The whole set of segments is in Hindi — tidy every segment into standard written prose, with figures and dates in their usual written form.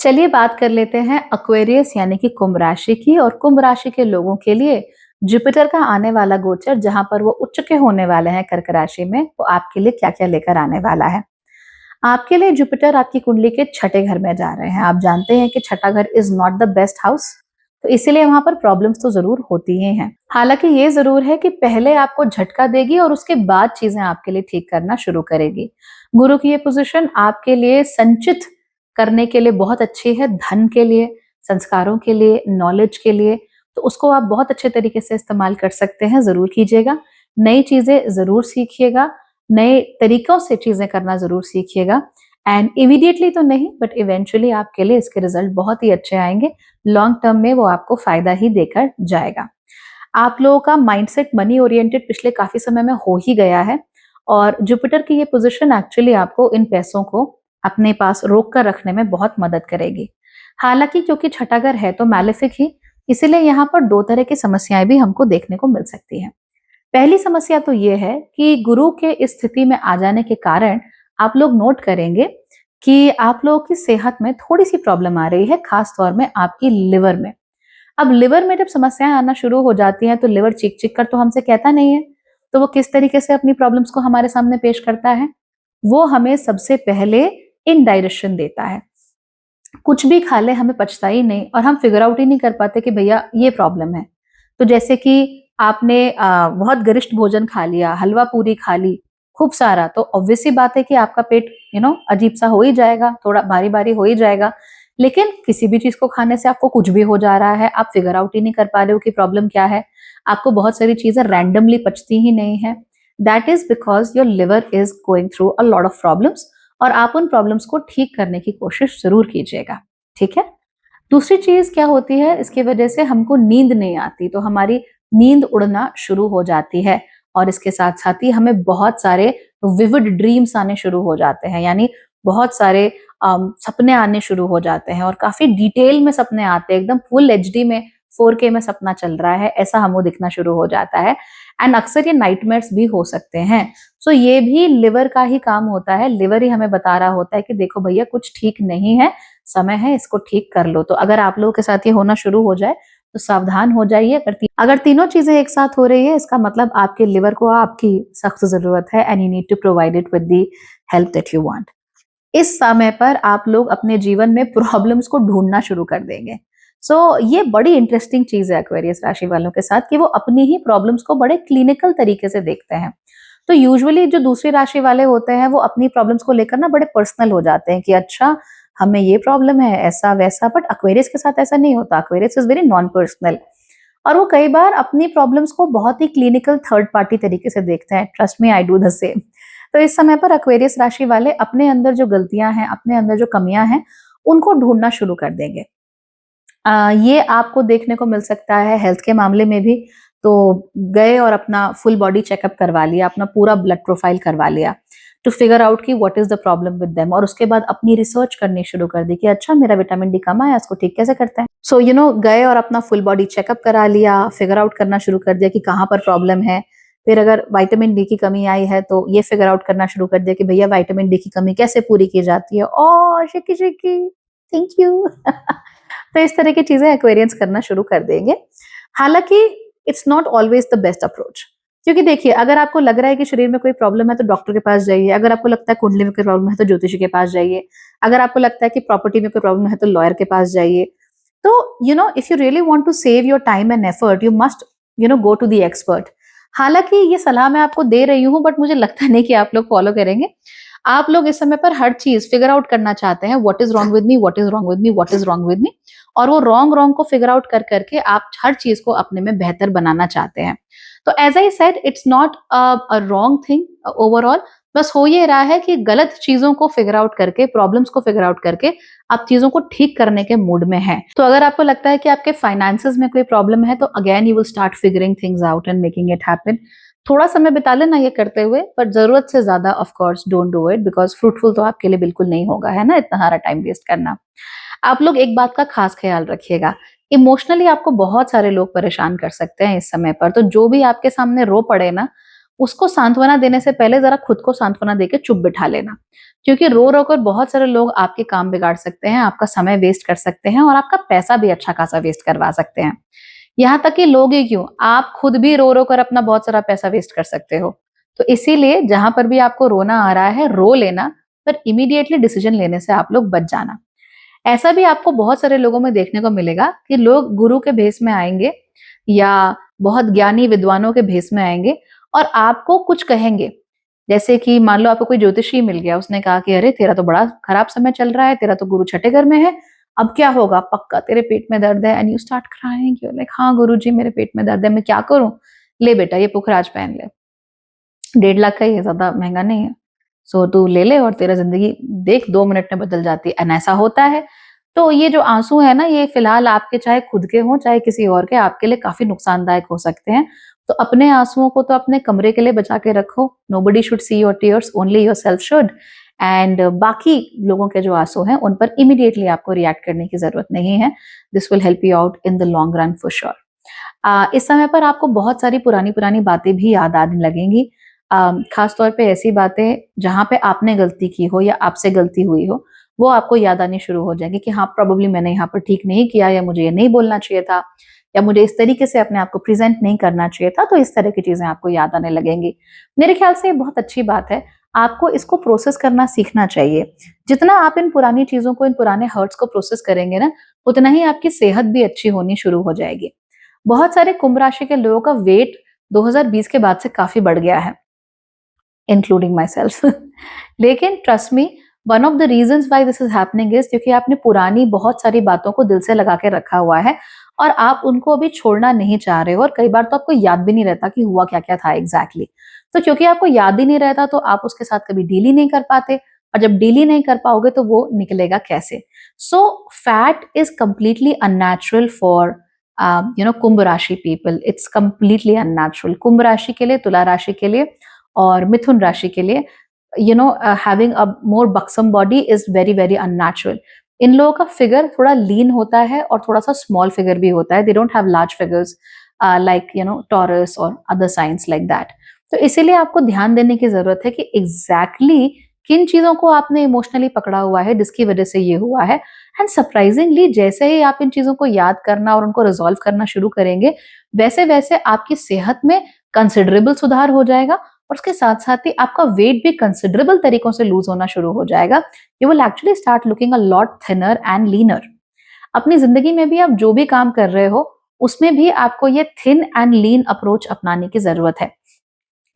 चलिए बात कर लेते हैं एक्वेरियस यानी कि कुंभ राशि की। और कुंभ राशि के लोगों के लिए जुपिटर का आने वाला गोचर, जहां पर वो उच्च के होने वाले हैं कर्क राशि में, वो आपके लिए क्या क्या लेकर आने वाला है। आपके लिए जुपिटर आपकी कुंडली के छठे घर में जा रहे हैं। आप जानते हैं कि छठा घर is not the best house, तो इसीलिए वहां पर प्रॉब्लम्स तो जरूर होती ही हैं। हालांकि ये जरूर है कि पहले आपको झटका देगी और उसके बाद चीजें आपके लिए ठीक करना शुरू करेगी। गुरु की ये पोजीशन आपके लिए संचित करने के लिए बहुत अच्छी है, धन के लिए, संस्कारों के लिए, नॉलेज के लिए। तो उसको आप बहुत अच्छे तरीके से इस्तेमाल कर सकते हैं, जरूर कीजिएगा। नई चीजें जरूर सीखिएगा, नए तरीकों से चीजें करना जरूर सीखिएगा। एंड इमीडिएटली तो नहीं, बट इवेंचुअली आपके लिए इसके रिजल्ट बहुत ही अच्छे आएंगे। लॉन्ग टर्म में वो आपको फायदा ही देकर जाएगा। आप लोगों का माइंडसेट मनी ओरिएंटेड पिछले काफी समय में हो ही गया है, और जुपिटर की ये पोजीशन एक्चुअली आपको इन पैसों को अपने पास रोक कर रखने में बहुत मदद करेगी। हालांकि क्योंकि छठा घर है तो मैलेफिक ही, इसीलिए यहाँ पर दो तरह की समस्याएं भी हमको देखने को मिल सकती हैं। पहली समस्या तो ये है कि गुरु के इस स्थिति में आ जाने के कारण आप लोग नोट करेंगे कि आप लोगों की सेहत में थोड़ी सी प्रॉब्लम आ रही है, खास तौर में आपकी लिवर में। अब लिवर में जब समस्याएं आना शुरू हो जाती हैं तो लिवर चीख चीख कर तो हमसे कहता नहीं है, तो वो किस तरीके से अपनी प्रॉब्लम्स को हमारे सामने पेश करता है। वो हमें सबसे पहले इनडायरेक्शन देता है। कुछ भी खा ले हमें पचता ही नहीं, और हम फिगर आउट ही नहीं कर पाते कि भैया ये प्रॉब्लम है। तो जैसे कि आपने बहुत गरिष्ठ भोजन खा लिया, हलवा पूरी खा ली खूब सारा, तो ऑब्वियस सी बात है कि आपका पेट अजीब सा हो ही जाएगा, थोड़ा भारी भारी हो ही जाएगा। लेकिन किसी भी चीज को खाने से आपको कुछ भी हो जा रहा है, आप फिगर आउट ही नहीं कर पा रहे हो कि प्रॉब्लम क्या है। आपको बहुत सारी चीजें रैंडमली पचती ही नहीं है। That is because your liver is going through a lot of problems, और आप उन प्रॉब्लम्स को ठीक करने की कोशिश जरूर कीजिएगा। ठीक है। दूसरी चीज क्या होती है, इसकी वजह से हमको नींद नहीं आती, तो हमारी नींद उड़ना शुरू हो जाती है। और इसके साथ साथ ही हमें बहुत सारे विविड ड्रीम्स आने शुरू हो जाते हैं, यानी बहुत सारे सपने आने शुरू हो जाते हैं, और काफी डिटेल में सपने आते हैं, एकदम फुल एचडी में 4K में सपना चल रहा है ऐसा हमको दिखना शुरू हो जाता है। एंड अक्सर ये नाइटमेयर्स भी हो सकते हैं। सो ये भी लिवर का ही काम होता है, लिवर ही हमें बता रहा होता है कि देखो भैया कुछ ठीक नहीं है, समय है, इसको ठीक कर लो। तो अगर आप लोगों के साथ ये होना शुरू हो जाए तो सावधान हो जाइए। अगर तीनों चीजें एक साथ हो रही है, इसका मतलब आपके लिवर को आपकी सख्त जरूरत है, and you need to provide it with the help that you want. इस समय पर आप लोग अपने जीवन में प्रॉब्लम्स को ढूंढना शुरू कर देंगे। ये बड़ी इंटरेस्टिंग चीज है एक्वेरियस राशि वालों के साथ, कि वो अपनी ही प्रॉब्लम्स को बड़े क्लिनिकल तरीके से देखते हैं। तो यूजुअली जो दूसरी राशि वाले होते हैं वो अपनी प्रॉब्लम्स को लेकर ना बड़े पर्सनल हो जाते हैं कि अच्छा हमें ये प्रॉब्लम है, ऐसा वैसा। बट एक्वेरियस के साथ ऐसा नहीं होता, Aquarius is very non personal. और वो कई बार अपनी प्रॉब्लम्स को बहुत ही क्लिनिकल थर्ड पार्टी तरीके से देखते हैं। Trust me, I do the same. तो इस समय पर एक्वेरियस राशि वाले अपने अंदर जो गलतियां हैं, अपने अंदर जो कमियां हैं, उनको ढूंढना शुरू कर देंगे। ये आपको देखने को मिल सकता है हेल्थ के मामले में भी। तो गए और अपना फुल बॉडी चेकअप करवा लिया, अपना पूरा ब्लड प्रोफाइल करवा लिया, टू फिगर आउट कि what is the problem with them. और उसके बाद अपनी रिसर्च करनी शुरू कर दी कि अच्छा मेरा विटामिन डी कम है, इसको ठीक कैसे करते हैं। गए और अपना फुल बॉडी चेकअप करा लिया, फिगर आउट करना शुरू कर दिया कि कहाँ पर प्रॉब्लम है। फिर अगर विटामिन डी की कमी आई है तो ये फिगर आउट करना शुरू कर दिया कि भैया विटामिन डी की कमी कैसे पूरी की जाती है। और शिकी शिकी, थैंक यू। तो इस तरह की चीजें एक्वेरियंस करना शुरू कर देंगे। हालांकि it's not always the best approach, क्योंकि देखिए अगर आपको लग रहा है कि शरीर में कोई प्रॉब्लम है तो डॉक्टर के पास जाइए, अगर आपको लगता है कुंडली में कोई प्रॉब्लम है तो ज्योतिषी के पास जाइए, अगर आपको लगता है कि प्रॉपर्टी में कोई प्रॉब्लम है तो लॉयर के पास जाइए। तो if you really want to save your time and effort, you must go to the expert. हालांकि ये सलाह मैं आपको दे रही हूँ, बट मुझे लगता नहीं कि आप लोग फॉलो करेंगे। आप लोग इस समय पर हर चीज फिगर आउट करना चाहते हैं, what is wrong with me, what is wrong with me, what is wrong with me. और वो रॉन्ग रॉन्ग को फिगर आउट कर करके आप हर चीज को अपने में बेहतर बनाना चाहते हैं। तो as I said, it's not a wrong thing overall. बस हो ये रहा है कि गलत चीजों को फिगर आउट करके, प्रॉब्लम्स को फिगर आउट करके आप चीजों को ठीक करने के मूड में हैं। तो अगर आपको लगता है कि आपके फाइनेंसेस में कोई प्रॉब्लम है, तो again you will start figuring things out and making it happen. थोड़ा समय बिता लेना ये करते हुए, पर जरूरत से ज्यादा of course don't do it, because fruitful तो आपके लिए बिल्कुल नहीं होगा, है ना, इतना सारा टाइम वेस्ट करना। आप लोग एक बात का खास ख्याल रखिएगा, इमोशनली आपको बहुत सारे लोग परेशान कर सकते हैं इस समय पर। तो जो भी आपके सामने रो पड़े ना, उसको सांत्वना देने से पहले ज़रा खुद को सांत्वना देके चुप बिठा लेना। क्योंकि रो-रो कर बहुत सारे लोग आपके काम बिगाड़ सकते हैं, आपका समय वेस्ट कर सकते हैं और आपका पैसा भी अच्छा खासा वेस्ट करवा सकते हैं। यहाँ तक कि लोग ही क्यों, आप खुद भी रो-रो कर अपना बहुत सारा पैसा वेस्ट कर सकते हो। तो इसीलिए जहाँ पर भी आपको रोना आ रहा है, रो लेना, पर इमीडिएटली डिसीजन लेने से आप लोग बच जाना। ऐसा भी आपको बहुत सारे लोगों में देखने को मिलेगा कि लोग गुरु के भेष में आएँगे या बहुत ज्ञानी विद्वानों के भेष में आएँगे और आपको कुछ कहेंगे। जैसे कि मान लो आपको कोई ज्योतिषी मिल गया, उसने कहा कि अरे तेरा तो बड़ा खराब समय चल रहा है, तेरा तो गुरु छठे घर में है, अब क्या होगा? पक्का तेरे पेट में दर्द है and you start crying, you are like हाँ गुरुजी मेरे पेट में दर्द है, मैं क्या करूँ? ले बेटा ये पुखराज पहन ले। 1.5 लाख का ही है, ज़्यादा महँगा नहीं है। सो तू ले ले और तेरा ज़िंदगी देख 2 मिनट में बदल जाती है एंड ऐसा होता है। तो ये जो आँसू है ना, ये फ़िलहाल आपके चाहे खुद के हों, चाहे किसी और के, आपके लिए काफ़ी नुकसानदायक हो सकते हैं। तो अपने आँसुओं को तो अपने कमरे के लिए बचा के रखो। Nobody should see your tears, only yourself should. And बाकी लोगों के जो आँसू हैं, उन पर इमीडिएटली आपको रिएक्ट करने की ज़रूरत नहीं है। This will help you out in the long run for sure. इस समय पर आपको बहुत सारी पुरानी-पुरानी बातें भी याद आने लगेंगी। खास तौर पे ऐसी बातें जहाँ पे आपने गलती की हो या आपसे गलती हुई हो, वो आपको याद आनी शुरू हो जाएँगी कि हाँ, प्रोबेबली मैंने यहाँ पर ठीक नहीं किया या मुझे ये नहीं बोलना चाहिए था या मुझे इस तरीके से अपने आप को प्रेज़ेंट नहीं करना चाहिए था, तो इस तरह की चीज़ें आपको याद आने लगेंगी। मेरे ख्याल से ये बहुत अच्छी बात है, आपको इसको प्रोसेस करना सीखना चाहिए। जितना आप इन पुरानी चीज़ों को, इन पुराने हर्ट्स को प्रोसेस करेंगे ना, उतना ही आपकी सेहत भी अच्छी होनी शुरू हो जाएगी। बहुत सारे कुंभ राशि के लोगों का वेट 2020 के बाद से काफ़ी बढ़ गया है। इंक्लूडिंग माई सेल्फ लेकिन trust me, one of the reasons why this is happening is क्योंकि आपने पुरानी बहुत सारी बातों को दिल से लगा के रखा हुआ है और आप उनको अभी छोड़ना नहीं चाह रहे हो और कई बार तो आपको याद भी नहीं रहता कि हुआ क्या क्या था एग्जैक्टली तो क्योंकि आपको याद ही नहीं रहता तो आप उसके साथ कभी डील ही नहीं कर पाते और जब डील ही नहीं कर पाओगे तो वो निकलेगा कैसे। So fat is completely unnatural for Kumbh rashi people, it's completely unnatural Kumbh राशि के लिए, तुला राशि के लिए और मिथुन राशि के लिए having a more buxom body is very very unnatural. इन लोगों का फिगर थोड़ा लीन होता है और थोड़ा सा स्मॉल फिगर भी होता है, they don't have large figures like taurus और अदर साइंस लाइक दैट। तो इसीलिए आपको ध्यान देने की जरूरत है कि एग्जैक्टली किन चीजों को आपने इमोशनली पकड़ा हुआ है जिसकी वजह से ये हुआ है। एंड सरप्राइजिंगली जैसे ही आप इन चीजों को याद करना और उनको रिजॉल्व करना शुरू करेंगे, वैसे वैसे आपकी सेहत में कंसिडरेबल सुधार हो जाएगा और उसके साथ साथ ही आपका वेट भी कंसिडरेबल तरीकों से लूज होना शुरू हो जाएगा। You will actually start looking a lot thinner and linear. अपनी जिंदगी में भी आप जो भी काम कर रहे हो उसमें भी आपको ये थिन एंड लीन अप्रोच अपनाने की जरूरत है।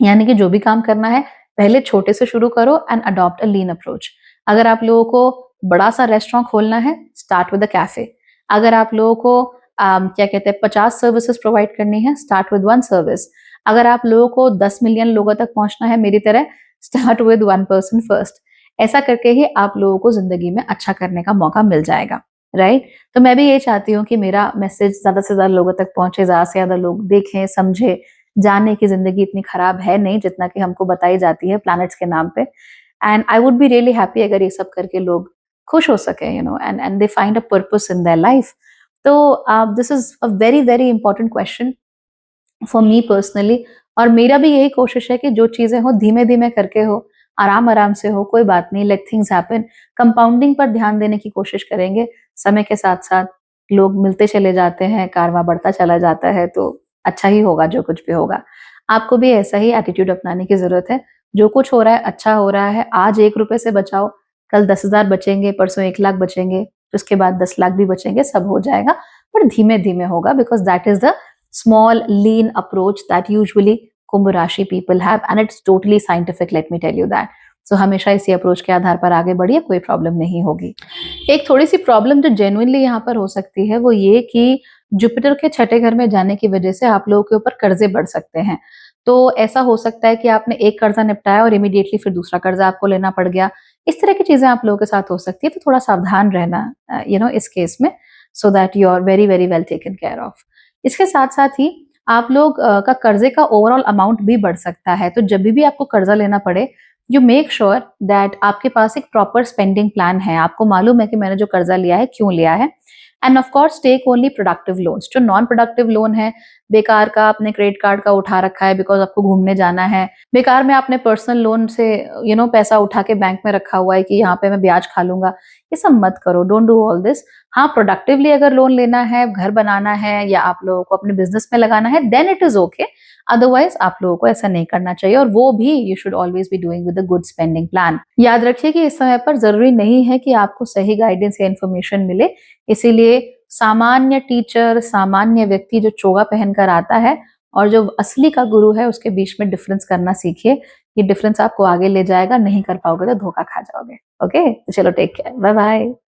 यानी कि जो भी काम करना है पहले छोटे से शुरू करो and adopt a lean approach. अगर आप लोगों को बड़ा सा रेस्टोरेंट खोलना है, स्टार्ट विद अ कैफे। अगर आप लोगों को क्या कहते हैं 50 सर्विसेज प्रोवाइड करनी है, स्टार्ट विद 1 सर्विस। अगर आप लोगों को 10 मिलियन लोगों तक पहुंचना है मेरी तरह, स्टार्ट विद 1 पर्सन फर्स्ट। ऐसा करके ही आप लोगों को जिंदगी में अच्छा करने का मौका मिल जाएगा, राइट? तो मैं भी ये चाहती हूँ कि मेरा मैसेज ज्यादा से ज्यादा लोगों तक पहुंचे, ज्यादा से ज्यादा लोग देखें, समझे, जाने की जिंदगी इतनी खराब है नहीं जितना कि हमको बताई जाती है प्लैनेट्स के नाम पे। And I would be really happy अगर ये सब करके लोग खुश हो सके, and they find a purpose in their life. तो this is a very very important question for me personally. और मेरा भी यही कोशिश है कि जो चीजें हो धीमे धीमे करके हो, आराम आराम से हो, कोई बात नहीं, लेट थिंग्स हैपन। कंपाउंडिंग पर ध्यान देने की कोशिश करेंगे। समय के साथ साथ लोग मिलते चले जाते हैं, कारवां बढ़ता चला जाता है, तो अच्छा ही होगा जो कुछ भी होगा। आपको भी ऐसा ही एटीट्यूड अपनाने की जरूरत है। जो कुछ हो रहा है अच्छा हो रहा है। आज 1 रुपए से बचाओ, कल 10,000 बचेंगे, परसों 1 लाख बचेंगे, उसके बाद 10 लाख भी बचेंगे, सब हो जाएगा। पर धीमे धीमे होगा because that is the small lean approach that usually कुंभ राशि people have and it's totally scientific, let me tell you that. So हमेशा इसी अप्रोच के आधार पर आगे बढ़िए, कोई प्रॉब्लम नहीं होगी। एक थोड़ी सी प्रॉब्लम जो जेन्युइनली यहाँ पर हो सकती है वो ये कि जुपिटर के छठे घर में जाने की वजह से आप लोगों के ऊपर कर्जे बढ़ सकते हैं। तो ऐसा हो सकता है कि आपने एक कर्जा निपटाया और इमीडिएटली फिर दूसरा कर्जा आपको लेना पड़ गया। इस तरह की चीजें आप लोगों के साथ हो सकती है, तो थोड़ा सावधान रहना इस केस में, so that you are very very well taken care of. इसके साथ साथ ही आप लोग का कर्जे का ओवरऑल अमाउंट भी बढ़ सकता है। तो जब भी आपको कर्जा लेना पड़े, यू मेक श्योर दैट आपके पास एक प्रॉपर स्पेंडिंग प्लान है। आपको मालूम है कि मैंने जो कर्जा लिया है क्यों लिया है, and of course take only productive loans. जो नॉन प्रोडक्टिव लोन है, बेकार का आपने क्रेडिट कार्ड का उठा रखा है बिकॉज आपको घूमने जाना है, बेकार में आपने पर्सनल लोन से पैसा उठा के बैंक में रखा हुआ है कि यहाँ पे मैं ब्याज खा लूंगा, ये सब मत करो, डोंट डू ऑल दिस। हाँ, प्रोडक्टिवली अगर लोन लेना है, घर बनाना है या आप लोगों को अपने बिजनेस में लगाना है, then it is okay. Otherwise आप लोगों को ऐसा नहीं करना चाहिए, और वो भी you should always be doing with a good spending plan. याद रखिए कि इस समय पर जरूरी नहीं है कि आपको सही गाइडेंस या इन्फॉर्मेशन मिले, इसीलिए सामान्य टीचर, सामान्य व्यक्ति जो चोगा पहनकर आता है और जो असली का गुरु है, उसके बीच में डिफरेंस करना सीखिए। ये डिफरेंस आपको आगे ले जाएगा, नहीं कर पाओगे तो धोखा खा जाओगे। ओके, चलो टेक केयर, बाय बाय।